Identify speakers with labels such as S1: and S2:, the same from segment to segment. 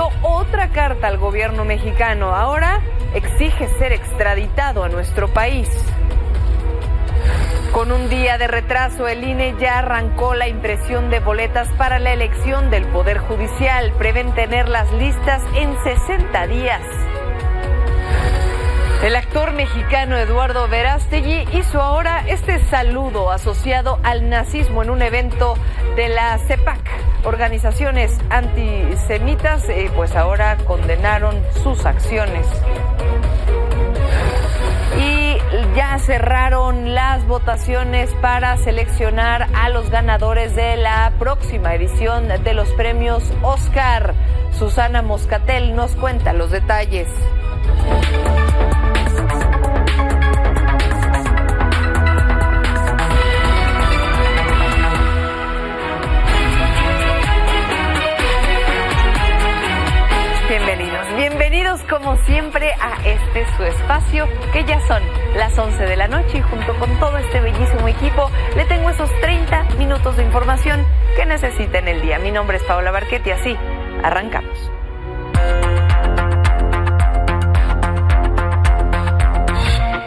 S1: envió otra carta al gobierno mexicano. Ahora exige ser extraditado a nuestro país. Con un día de retraso, el INE ya arrancó la impresión de boletas para la elección del Poder Judicial. Prevén tener las listas en 60 días. El actor mexicano Eduardo Verástegui hizo ahora este saludo asociado al nazismo en un evento de la CEPAC. Organizaciones antisemitas pues ahora condenaron sus acciones. Y ya cerraron las votaciones para seleccionar a los ganadores de la próxima edición de los premios Oscar. Susana Moscatel nos cuenta los detalles. Bienvenidos como siempre a este su espacio, que ya son las 11 de la noche y junto con todo este bellísimo equipo le tengo esos 30 minutos de información que necesita en el día. Mi nombre es Paola Barquet y así arrancamos.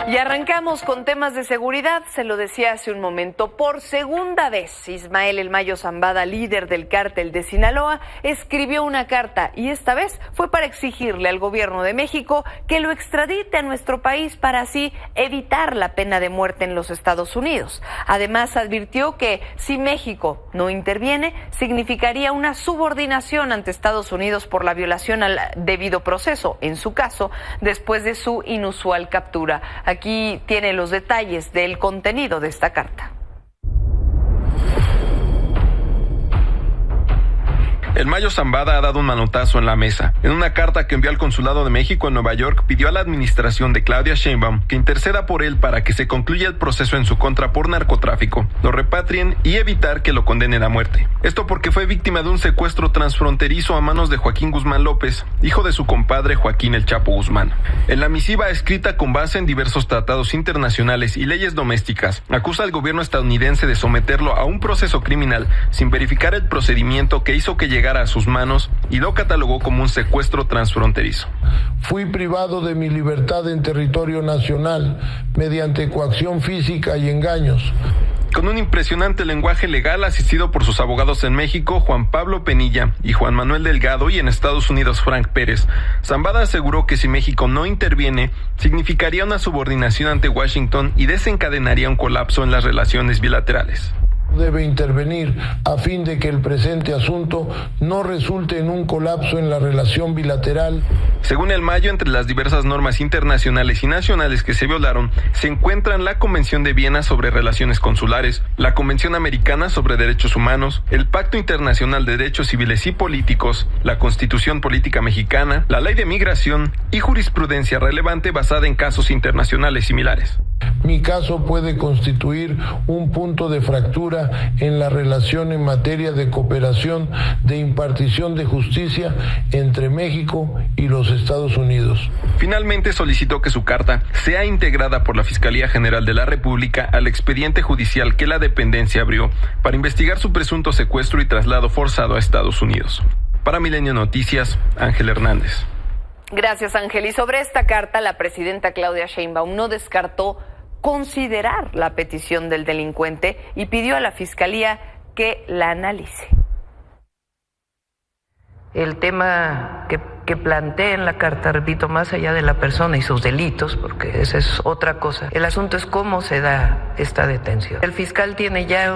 S1: Y arrancamos con temas de seguridad, se lo decía hace un momento. Por segunda vez, Ismael El Mayo Zambada, líder del cártel de Sinaloa, escribió una carta y esta vez fue para exigirle al gobierno de México que lo extradite a nuestro país para así evitar la pena de muerte en los Estados Unidos. Además, advirtió que si México no interviene, significaría una subordinación ante Estados Unidos por la violación al debido proceso, en su caso, después de su inusual captura. Aquí tiene los detalles del contenido de esta carta.
S2: El Mayo Zambada ha dado un manotazo en la mesa. En una carta que envió al Consulado de México en Nueva York, pidió a la administración de Claudia Sheinbaum que interceda por él para que se concluya el proceso en su contra por narcotráfico, lo repatrien y evitar que lo condenen a muerte. Esto porque fue víctima de un secuestro transfronterizo a manos de Joaquín Guzmán López, hijo de su compadre Joaquín El Chapo Guzmán. En la misiva, escrita con base en diversos tratados internacionales y leyes domésticas, acusa al gobierno estadounidense de someterlo a un proceso criminal sin verificar el procedimiento que hizo que llegara a sus manos y lo catalogó como un secuestro transfronterizo.
S3: Fui privado de mi libertad en territorio nacional mediante coacción física y engaños.
S2: Con un impresionante lenguaje legal asistido por sus abogados en México, Juan Pablo Penilla y Juan Manuel Delgado, y en Estados Unidos, Frank Pérez, Zambada aseguró que si México no interviene, significaría una subordinación ante Washington y desencadenaría un colapso en las relaciones bilaterales.
S3: Debe intervenir a fin de que el presente asunto no resulte en un colapso en la relación bilateral.
S2: Según El Mayo, entre las diversas normas internacionales y nacionales que se violaron, se encuentran la Convención de Viena sobre Relaciones Consulares, la Convención Americana sobre Derechos Humanos, el Pacto Internacional de Derechos Civiles y Políticos, la Constitución Política Mexicana, la Ley de Migración y jurisprudencia relevante basada en casos internacionales similares.
S3: Mi caso puede constituir un punto de fractura en la relación en materia de cooperación de impartición de justicia entre México y los Estados Unidos.
S2: Finalmente solicitó que su carta sea integrada por la Fiscalía General de la República al expediente judicial que la dependencia abrió para investigar su presunto secuestro y traslado forzado a Estados Unidos. Para Milenio Noticias, Ángel Hernández.
S1: Gracias, Ángel. Y sobre esta carta, la presidenta Claudia Sheinbaum no descartó considerar la petición del delincuente y pidió a la Fiscalía que la analice.
S4: El tema que plantea en la carta, repito, más allá de la persona y sus delitos, porque esa es otra cosa, el asunto es cómo se da esta detención. El fiscal tiene ya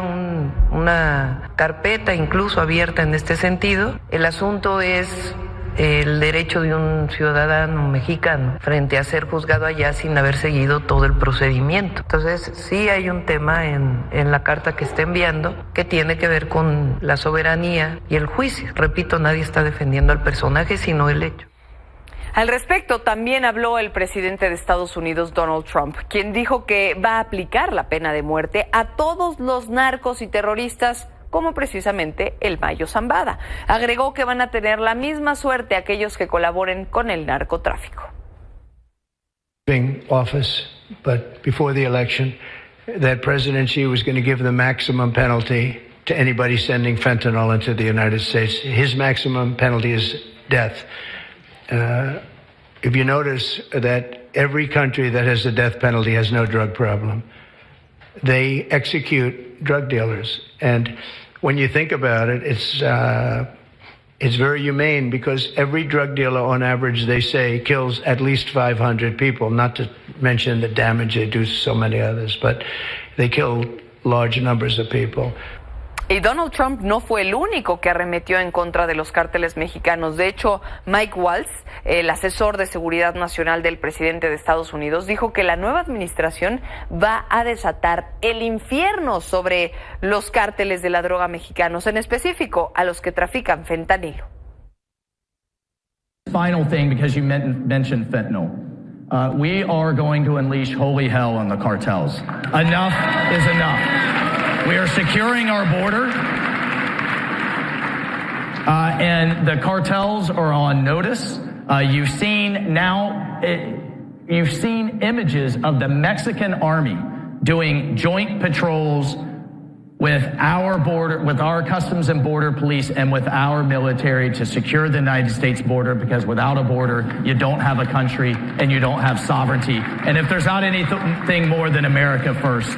S4: una carpeta incluso abierta en este sentido. El asunto es el derecho de un ciudadano mexicano frente a ser juzgado allá sin haber seguido todo el procedimiento. Entonces, sí hay un tema en la carta que está enviando que tiene que ver con la soberanía y el juicio. Repito, nadie está defendiendo al personaje, sino el hecho.
S1: Al respecto, también habló el presidente de Estados Unidos, Donald Trump, quien dijo que va a aplicar la pena de muerte a todos los narcos y terroristas, como precisamente el Mayo Zambada. Agregó que van a tener la misma suerte aquellos que colaboren con el narcotráfico.
S5: Office, but before the election, that President Xi was going to give the maximum penalty to anybody sending fentanyl into the United States. His maximum penalty is death. If you notice that every country that has the death penalty has no drug problem, they execute drug dealers. And when you think about it, it's very humane because every drug dealer on average, they say, kills at least 500 people, not to mention the damage they do to so many others, but they kill large numbers of people.
S1: Y Donald Trump no fue el único que arremetió en contra de los cárteles mexicanos. De hecho, Mike Waltz, el asesor de seguridad nacional del presidente de Estados Unidos, dijo que la nueva administración va a desatar el infierno sobre los cárteles de la droga mexicanos, en específico a los que trafican fentanilo.
S6: Final thing, because you mentioned fentanyl. We are going to unleash holy hell on the cartels. Enough is enough. We are securing our border, and the cartels are on notice. You've seen images of the Mexican army doing joint patrols with our border, with our Customs and Border Police, and with our military to secure the United States border, because without a border, you don't have a country and you don't have sovereignty. And if there's not anything more than America first.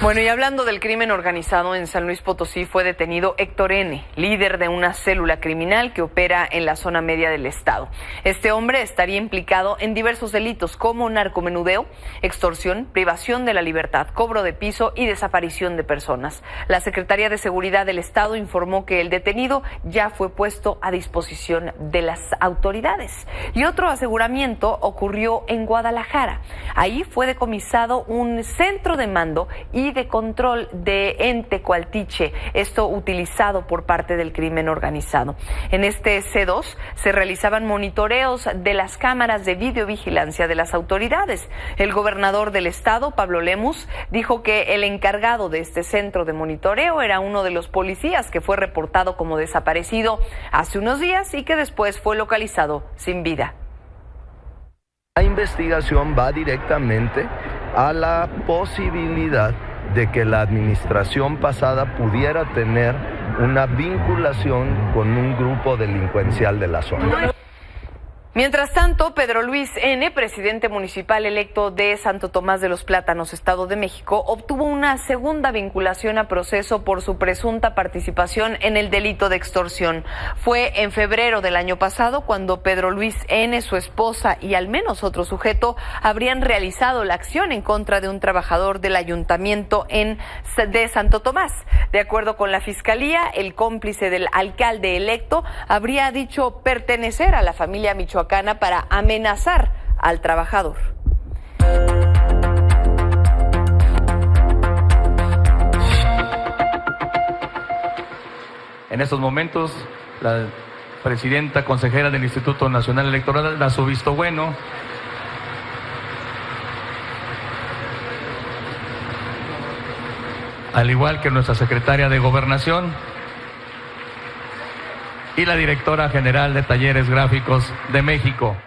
S1: Bueno, y hablando del crimen organizado, en San Luis Potosí fue detenido Héctor N., líder de una célula criminal que opera en la zona media del estado. Este hombre estaría implicado en diversos delitos como narcomenudeo, extorsión, privación de la libertad, cobro de piso y desaparición de personas. La Secretaría de Seguridad del Estado informó que el detenido ya fue puesto a disposición de las autoridades. Y otro aseguramiento ocurrió en Guadalajara. Ahí fue decomisado un centro de mando y de control en Tecualtiche, esto utilizado por parte del crimen organizado. En este C2 se realizaban monitoreos de las cámaras de videovigilancia de las autoridades. El gobernador del estado, Pablo Lemus, dijo que el encargado de este centro de monitoreo era uno de los policías que fue reportado como desaparecido hace unos días y que después fue localizado sin vida.
S7: La investigación va directamente a la posibilidad de que la administración pasada pudiera tener una vinculación con un grupo delincuencial de la zona.
S1: Mientras tanto, Pedro Luis N., presidente municipal electo de Santo Tomás de los Plátanos, Estado de México, obtuvo una segunda vinculación a proceso por su presunta participación en el delito de extorsión. Fue en febrero del año pasado cuando Pedro Luis N., su esposa y al menos otro sujeto habrían realizado la acción en contra de un trabajador del ayuntamiento de Santo Tomás. De acuerdo con la fiscalía, el cómplice del alcalde electo habría dicho pertenecer a la familia michoacana para amenazar al trabajador.
S8: En estos momentos, la presidenta consejera del Instituto Nacional Electoral da su visto bueno. Al igual que nuestra secretaria de Gobernación y la directora general de Talleres Gráficos de México.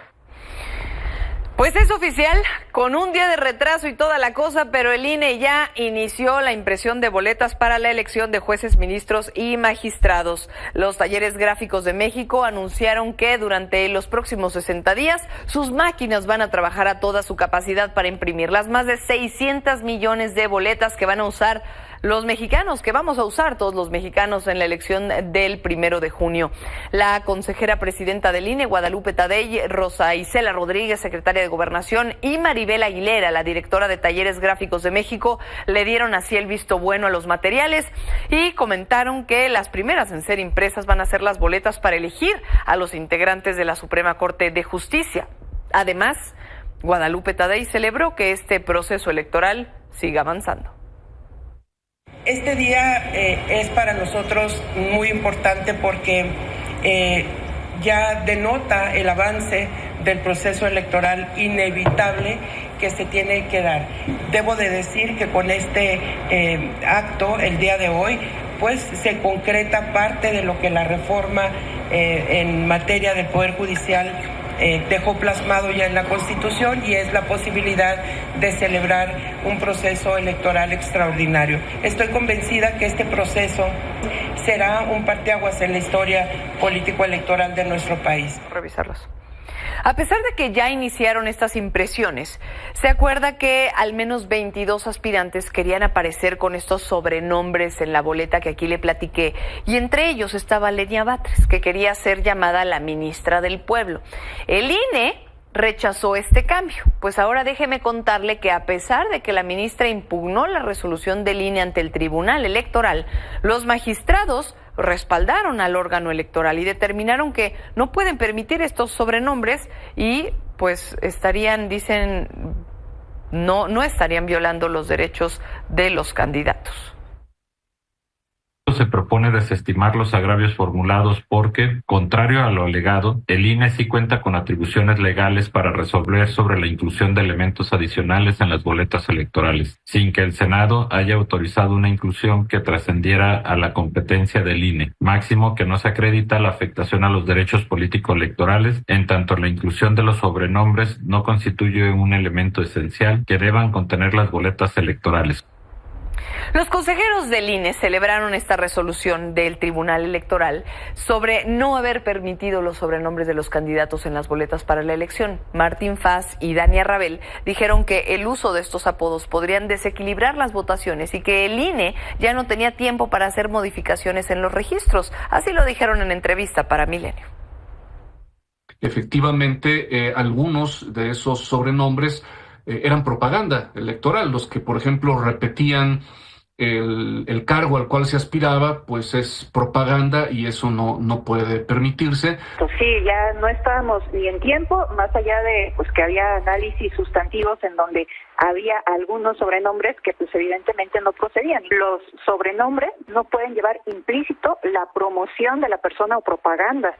S1: Pues es oficial, con un día de retraso y toda la cosa, pero el INE ya inició la impresión de boletas para la elección de jueces, ministros y magistrados. Los Talleres Gráficos de México anunciaron que durante los próximos 60 días sus máquinas van a trabajar a toda su capacidad para imprimir las más de 600 millones de boletas que van a usar los mexicanos, que vamos a usar todos los mexicanos en la elección del 1 de junio. La consejera presidenta del INE, Guadalupe Tadei, Rosa Isela Rodríguez, secretaria de Gobernación, y Maribel Aguilera, la directora de Talleres Gráficos de México, le dieron así el visto bueno a los materiales y comentaron que las primeras en ser impresas van a ser las boletas para elegir a los integrantes de la Suprema Corte de Justicia. Además, Guadalupe Tadei celebró que este proceso electoral siga avanzando.
S9: Este día es para nosotros muy importante porque ya denota el avance del proceso electoral inevitable que se tiene que dar. Debo de decir que con este acto, el día de hoy, pues se concreta parte de lo que la reforma en materia del Poder Judicial dejó plasmado ya en la Constitución, y es la posibilidad de celebrar un proceso electoral extraordinario. Estoy convencida que este proceso será un parteaguas en la historia político-electoral de nuestro país.
S1: Revisarlos. A pesar de que ya iniciaron estas impresiones, se acuerda que al menos 22 aspirantes querían aparecer con estos sobrenombres en la boleta que aquí le platiqué, y entre ellos estaba Lenia Batres, que quería ser llamada la ministra del pueblo. El INE rechazó este cambio. Pues ahora déjeme contarle que a pesar de que la ministra impugnó la resolución del INE ante el Tribunal Electoral, los magistrados respaldaron al órgano electoral y determinaron que no pueden permitir estos sobrenombres y pues dicen, no estarían violando los derechos de los candidatos.
S10: Se propone desestimar los agravios formulados porque, contrario a lo alegado, el INE sí cuenta con atribuciones legales para resolver sobre la inclusión de elementos adicionales en las boletas electorales, sin que el Senado haya autorizado una inclusión que trascendiera a la competencia del INE, máximo que no se acredita la afectación a los derechos político-electorales, en tanto la inclusión de los sobrenombres no constituye un elemento esencial que deban contener las boletas electorales.
S1: Los consejeros del INE celebraron esta resolución del Tribunal Electoral sobre no haber permitido los sobrenombres de los candidatos en las boletas para la elección. Martín Faz y Dania Rabel dijeron que el uso de estos apodos podrían desequilibrar las votaciones y que el INE ya no tenía tiempo para hacer modificaciones en los registros. Así lo dijeron en entrevista para Milenio.
S11: Efectivamente, algunos de esos sobrenombres eran propaganda electoral. Los que, por ejemplo, repetían el cargo al cual se aspiraba, pues es propaganda y eso no puede permitirse.
S12: Pues sí, ya no estábamos ni en tiempo, más allá de pues que había análisis sustantivos en donde había algunos sobrenombres que pues evidentemente no procedían. Los sobrenombres no pueden llevar implícito la promoción de la persona o propaganda.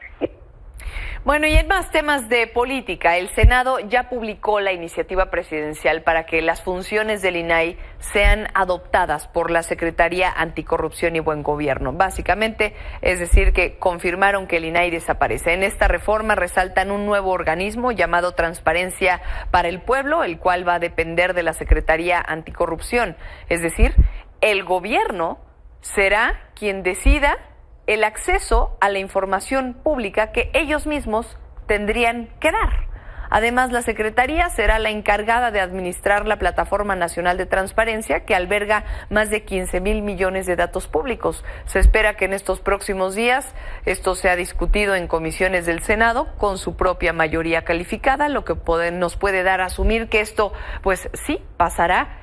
S1: Bueno, y en más temas de política, el Senado ya publicó la iniciativa presidencial para que las funciones del INAI sean adoptadas por la Secretaría Anticorrupción y Buen Gobierno. Básicamente, es decir, que confirmaron que el INAI desaparece. En esta reforma resaltan un nuevo organismo llamado Transparencia para el Pueblo, el cual va a depender de la Secretaría Anticorrupción. Es decir, el gobierno será quien decida el acceso a la información pública que ellos mismos tendrían que dar. Además, la Secretaría será la encargada de administrar la Plataforma Nacional de Transparencia, que alberga más de 15,000 millones de datos públicos. Se espera que en estos próximos días esto sea discutido en comisiones del Senado con su propia mayoría calificada, lo que nos puede dar a asumir que esto, pues sí, pasará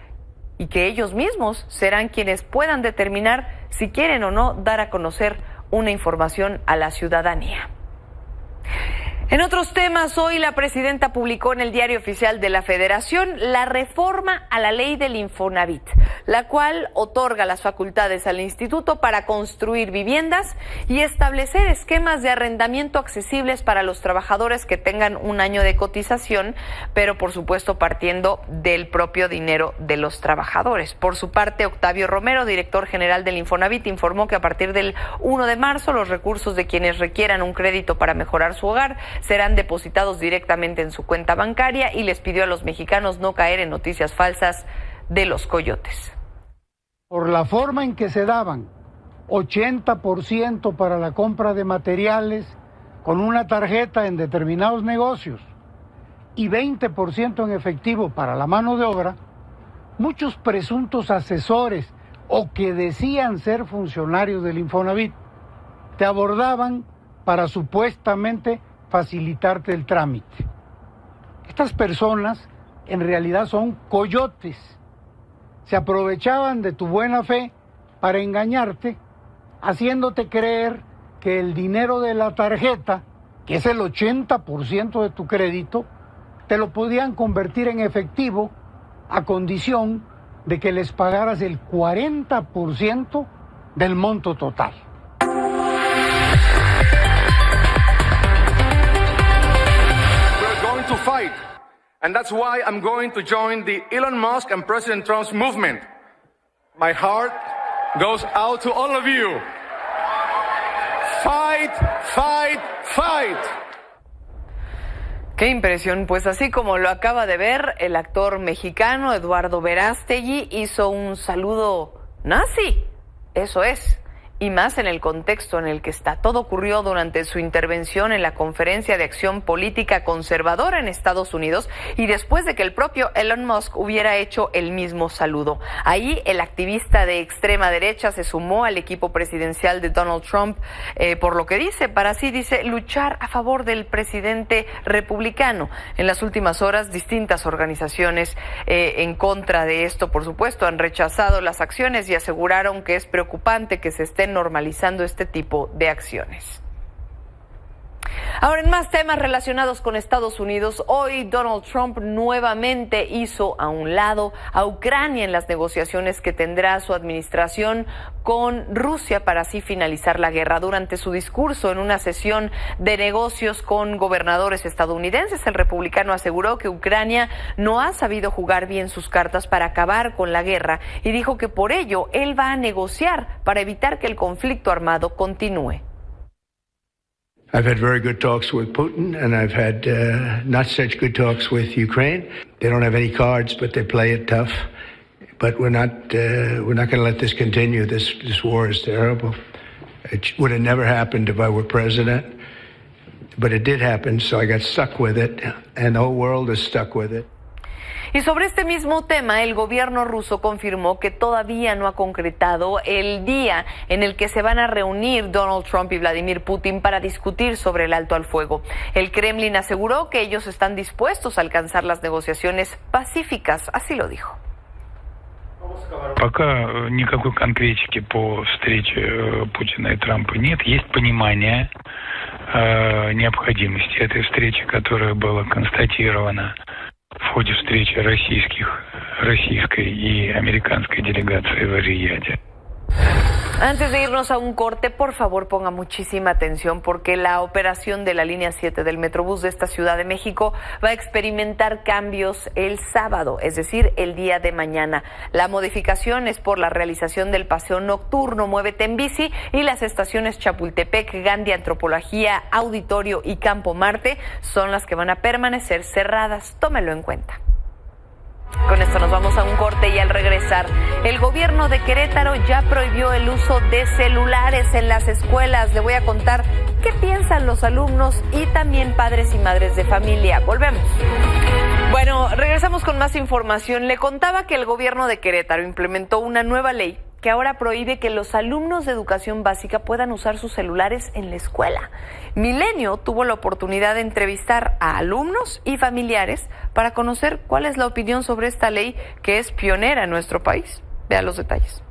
S1: y que ellos mismos serán quienes puedan determinar si quieren o no dar a conocer una información a la ciudadanía. En otros temas, hoy la presidenta publicó en el Diario Oficial de la Federación la reforma a la ley del Infonavit, la cual otorga las facultades al instituto para construir viviendas y establecer esquemas de arrendamiento accesibles para los trabajadores que tengan un año de cotización, pero por supuesto partiendo del propio dinero de los trabajadores. Por su parte, Octavio Romero, director general del Infonavit, informó que a partir del 1 de marzo los recursos de quienes requieran un crédito para mejorar su hogar serán depositados directamente en su cuenta bancaria y les pidió a los mexicanos no caer en noticias falsas de los coyotes.
S13: Por la forma en que se daban 80% para la compra de materiales con una tarjeta en determinados negocios y 20% en efectivo para la mano de obra, muchos presuntos asesores o que decían ser funcionarios del Infonavit te abordaban para supuestamente facilitarte el trámite. Estas personas en realidad son coyotes. Se aprovechaban de tu buena fe para engañarte, haciéndote creer que el dinero de la tarjeta, que es el 80% de tu crédito, te lo podían convertir en efectivo a condición de que les pagaras el 40% del monto total.
S14: To fight, and that's why I'm going to join the Elon Musk and President Trump's movement. My heart goes out to all of you. Fight, fight, fight.
S1: Qué impresión, pues así como lo acaba de ver, el actor mexicano Eduardo Verástegui hizo un saludo nazi, eso es. Y más en el contexto en el que está. Todo ocurrió durante su intervención en la Conferencia de Acción Política Conservadora en Estados Unidos y después de que el propio Elon Musk hubiera hecho el mismo saludo. Ahí el activista de extrema derecha se sumó al equipo presidencial de Donald Trump, por lo que dice, para así dice, luchar a favor del presidente republicano. En las últimas horas, distintas organizaciones en contra de esto, por supuesto, han rechazado las acciones y aseguraron que es preocupante que se estén normalizando este tipo de acciones. Ahora, en más temas relacionados con Estados Unidos, hoy Donald Trump nuevamente hizo a un lado a Ucrania en las negociaciones que tendrá su administración con Rusia para así finalizar la guerra. Durante su discurso en una sesión de negocios con gobernadores estadounidenses, el republicano aseguró que Ucrania no ha sabido jugar bien sus cartas para acabar con la guerra y dijo que por ello él va a negociar para evitar que el conflicto armado continúe.
S5: I've had very good talks with Putin, and I've had not such good talks with Ukraine. They don't have any cards, but they play it tough. But we're not going to let this continue. This war is terrible. It would have never happened if I were president, but it did happen, so I got stuck with it, and the whole world is stuck with it.
S1: Y sobre este mismo tema, el gobierno ruso confirmó que todavía no ha concretado el día en el que se van a reunir Donald Trump y Vladimir Putin para discutir sobre el alto al fuego. El Kremlin aseguró que ellos están dispuestos a alcanzar las negociaciones pacíficas, así lo dijo.
S15: Пока никакой конкретики по встрече Путина и Трампа нет. Есть понимание необходимости этой встречи, которая была констатирована в ходе встречи российской и американской делегации в Риаде.
S1: Antes de irnos a un corte, por favor ponga muchísima atención porque la operación de la línea 7 del Metrobús de esta Ciudad de México va a experimentar cambios el sábado, es decir, el día de mañana. La modificación es por la realización del paseo nocturno Muévete en Bici y las estaciones Chapultepec, Gandhi, Antropología, Auditorio y Campo Marte son las que van a permanecer cerradas. Tómelo en cuenta. Con esto nos vamos a un corte y al regresar, el gobierno de Querétaro ya prohibió el uso de celulares en las escuelas. Le voy a contar qué piensan los alumnos y también padres y madres de familia. Volvemos. Bueno, regresamos con más información. Le contaba que el gobierno de Querétaro implementó una nueva ley que ahora prohíbe que los alumnos de educación básica puedan usar sus celulares en la escuela. Milenio tuvo la oportunidad de entrevistar a alumnos y familiares para conocer cuál es la opinión sobre esta ley que es pionera en nuestro país. Vea los detalles.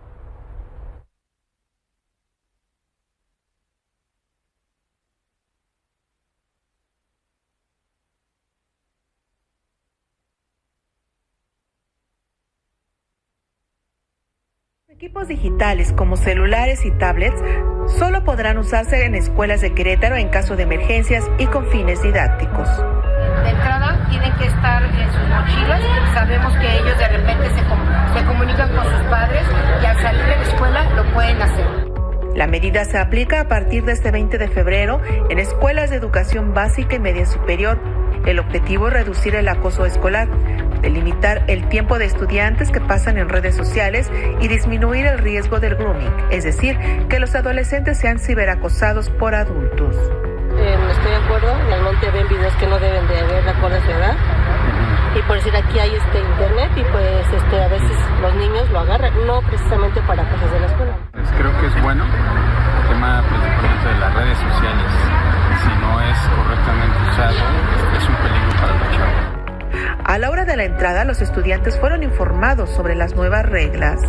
S16: Equipos digitales como celulares y tablets solo podrán usarse en escuelas de Querétaro en caso de emergencias y con fines didácticos.
S17: De entrada tienen que estar en sus mochilas. Sabemos que ellos de repente se comunican con sus padres y al salir de la escuela lo pueden hacer.
S16: La medida se aplica a partir de este 20 de febrero en escuelas de educación básica y media superior. El objetivo es reducir el acoso escolar, delimitar el tiempo de estudiantes que pasan en redes sociales y disminuir el riesgo del grooming, es decir, que los adolescentes sean ciberacosados por adultos.
S18: Estoy de acuerdo, realmente ven videos que no deben de ver de acuerdo a su edad. Y por decir, aquí hay internet y pues a veces los niños lo agarran, no precisamente para cosas de la escuela.
S19: Pues creo que es bueno el tema principalmente de las redes sociales. Si no es correctamente usado, es un peligro para los chavos.
S16: A la hora de la entrada, los estudiantes fueron informados sobre las nuevas reglas.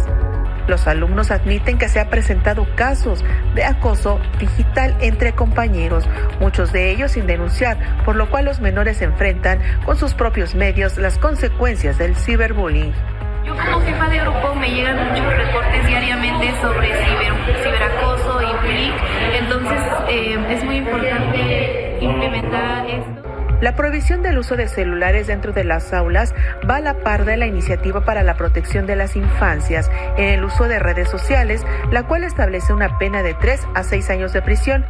S16: Los alumnos admiten que se han presentado casos de acoso digital entre compañeros, muchos de ellos sin denunciar, por lo cual los menores enfrentan con sus propios medios las consecuencias del ciberbullying.
S20: Yo como jefa de grupo me llegan muchos reportes diariamente sobre ciberacoso y bullying, entonces es muy importante implementar esto.
S16: La prohibición del uso de celulares dentro de las aulas va a la par de la iniciativa para la protección de las infancias en el uso de redes sociales, la cual establece una pena de 3 a 6 años de prisión.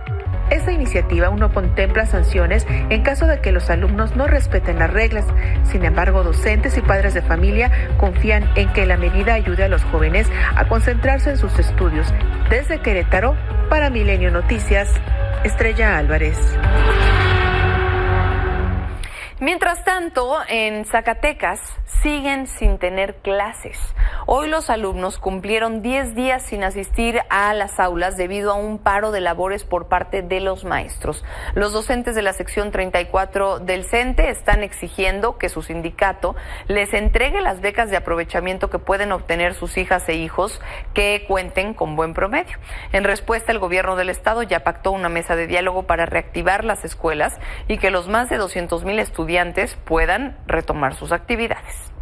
S16: Esta iniciativa aún no contempla sanciones en caso de que los alumnos no respeten las reglas. Sin embargo, docentes y padres de familia confían en que la medida ayude a los jóvenes a concentrarse en sus estudios. Desde Querétaro, para Milenio Noticias, Estrella Álvarez.
S1: Mientras tanto, en Zacatecas siguen sin tener clases. Hoy los alumnos cumplieron 10 días sin asistir a las aulas debido a un paro de labores por parte de los maestros. Los docentes de la sección 34 del CENTE están exigiendo que su sindicato les entregue las becas de aprovechamiento que pueden obtener sus hijas e hijos que cuenten con buen promedio. En respuesta, el gobierno del estado ya pactó una mesa de diálogo para reactivar las escuelas y que los más de 200,000 estudiantes puedan retomar sus actividades.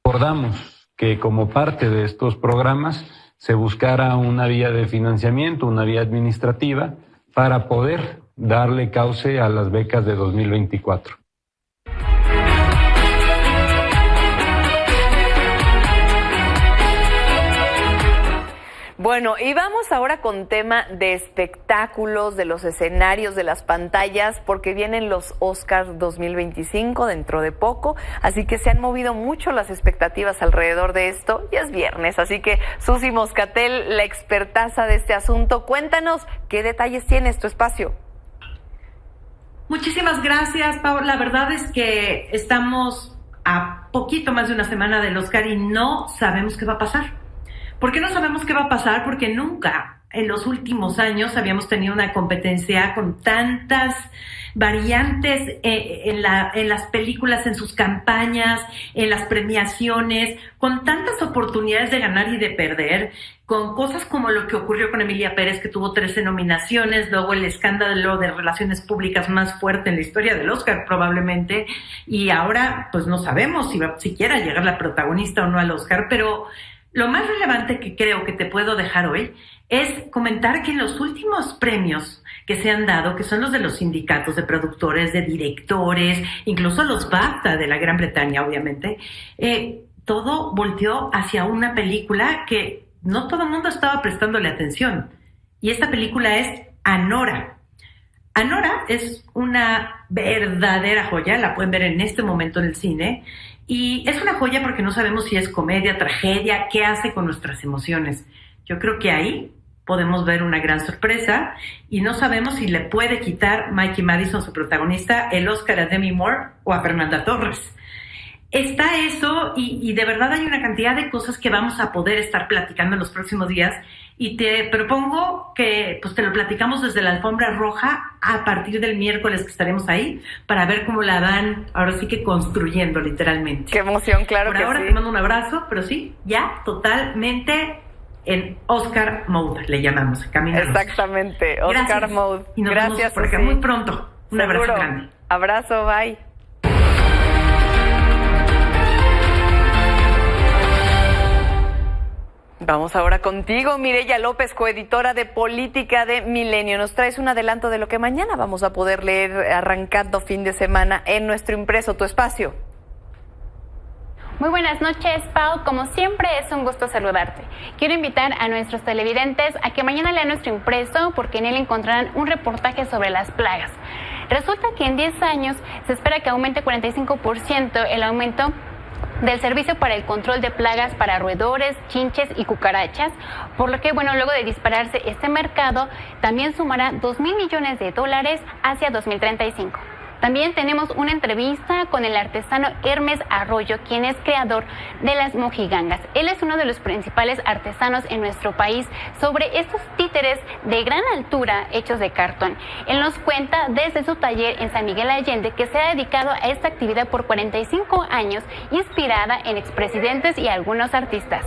S21: Acordamos que como parte de estos programas se buscara una vía de financiamiento, una vía administrativa para poder darle cauce a las becas de 2024.
S1: Bueno, y vamos ahora con tema de espectáculos, de los escenarios, de las pantallas, porque vienen los Oscars 2025 dentro de poco, así que se han movido mucho las expectativas alrededor de esto. Ya es viernes, así que Susi Moscatel, la expertaza de este asunto, cuéntanos qué detalles tienes tu espacio.
S22: Muchísimas gracias, Pau. La verdad es que estamos a poquito más de una semana del Oscar y no sabemos qué va a pasar. ¿Por qué no sabemos qué va a pasar? Porque nunca en los últimos años habíamos tenido una competencia con tantas variantes en las películas, en sus campañas, en las premiaciones, con tantas oportunidades de ganar y de perder, con cosas como lo que ocurrió con Emilia Pérez, que tuvo 13 nominaciones, luego el escándalo de relaciones públicas más fuerte en la historia del Oscar probablemente, y ahora pues no sabemos si va siquiera a llegar la protagonista o no al Oscar, pero lo más relevante que creo que te puedo dejar hoy es comentar que en los últimos premios que se han dado, que son los de los sindicatos de productores, de directores, incluso los BAFTA de la Gran Bretaña, obviamente, todo volteó hacia una película que no todo el mundo estaba prestándole atención. Y esta película es Anora. Anora es una verdadera joya, la pueden ver en este momento en el cine. Y es una joya porque no sabemos si es comedia, tragedia, qué hace con nuestras emociones. Yo creo que ahí podemos ver una gran sorpresa y no sabemos si le puede quitar Mikey Madison, su protagonista, el Oscar a Demi Moore o a Fernanda Torres. Está eso y de verdad hay una cantidad de cosas que vamos a poder estar platicando en los próximos días y te propongo que pues te lo platicamos desde la alfombra roja a partir del miércoles que estaremos ahí para ver cómo la van ahora sí que construyendo literalmente.
S1: ¡Qué emoción! Claro que sí.
S22: Por ahora te mando un abrazo, pero sí, ya totalmente en Oscar Mode le llamamos.
S1: Exactamente, Oscar
S22: Gracias.
S1: Mode.
S22: Y nos
S1: Gracias
S22: vemos por acá muy pronto. Un abrazo grande.
S1: Abrazo, bye. Vamos ahora contigo, Mireya López, coeditora de Política de Milenio. Nos traes un adelanto de lo que mañana vamos a poder leer arrancando fin de semana en nuestro impreso, tu espacio.
S23: Muy buenas noches, Pau. Como siempre, es un gusto saludarte. Quiero invitar a nuestros televidentes a que mañana lean nuestro impreso porque en él encontrarán un reportaje sobre las plagas. Resulta que en 10 años se espera que aumente 45% el aumento del servicio para el control de plagas para roedores, chinches y cucarachas, por lo que, luego de dispararse este mercado, también sumará $2,000 millones hacia 2035. También tenemos una entrevista con el artesano Hermes Arroyo, quien es creador de las mojigangas. Él es uno de los principales artesanos en nuestro país sobre estos títeres de gran altura hechos de cartón. Él nos cuenta desde su taller en San Miguel Allende que se ha dedicado a esta actividad por 45 años, inspirada en expresidentes y algunos artistas.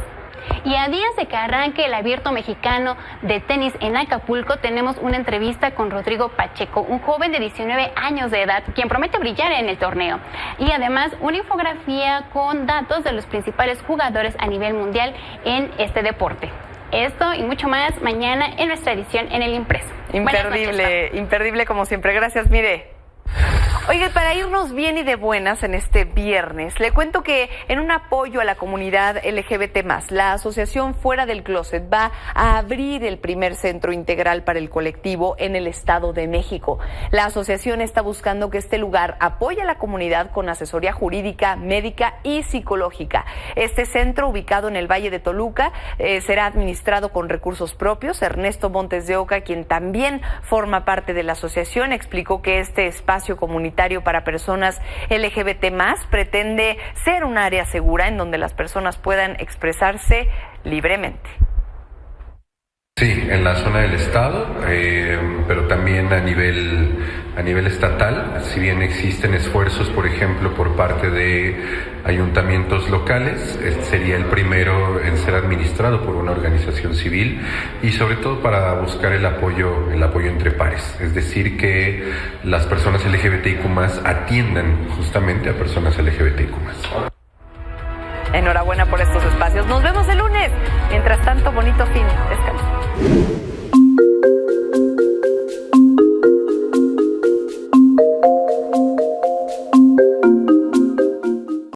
S23: Y a días de que arranque el Abierto Mexicano de tenis en Acapulco, tenemos una entrevista con Rodrigo Pacheco, un joven de 19 años de edad, quien promete brillar en el torneo. Y además, una infografía con datos de los principales jugadores a nivel mundial en este deporte. Esto y mucho más mañana en nuestra edición en el impreso.
S1: Imperdible como siempre. Gracias, Mire. Oiga, para irnos bien y de buenas en este viernes, le cuento que en un apoyo a la comunidad LGBT+, la asociación Fuera del Closet va a abrir el primer centro integral para el colectivo en el Estado de México. La asociación está buscando que este lugar apoye a la comunidad con asesoría jurídica, médica y psicológica. Este centro, ubicado en el Valle de Toluca, será administrado con recursos propios. Ernesto Montes de Oca, quien también forma parte de la asociación, explicó que este espacio comunitario para personas LGBT+, pretende ser un área segura en donde las personas puedan expresarse libremente.
S2: Sí, en la zona del estado, pero también a nivel estatal, si bien existen esfuerzos, por ejemplo, por parte de ayuntamientos locales, sería el primero en ser administrado por una organización civil y sobre todo para buscar el apoyo entre pares, es decir, que las personas LGBTIQ+ atiendan justamente a personas LGBTIQ+.
S1: Enhorabuena por estos espacios. Nos vemos el lunes. Mientras tanto, bonito fin. Descansa.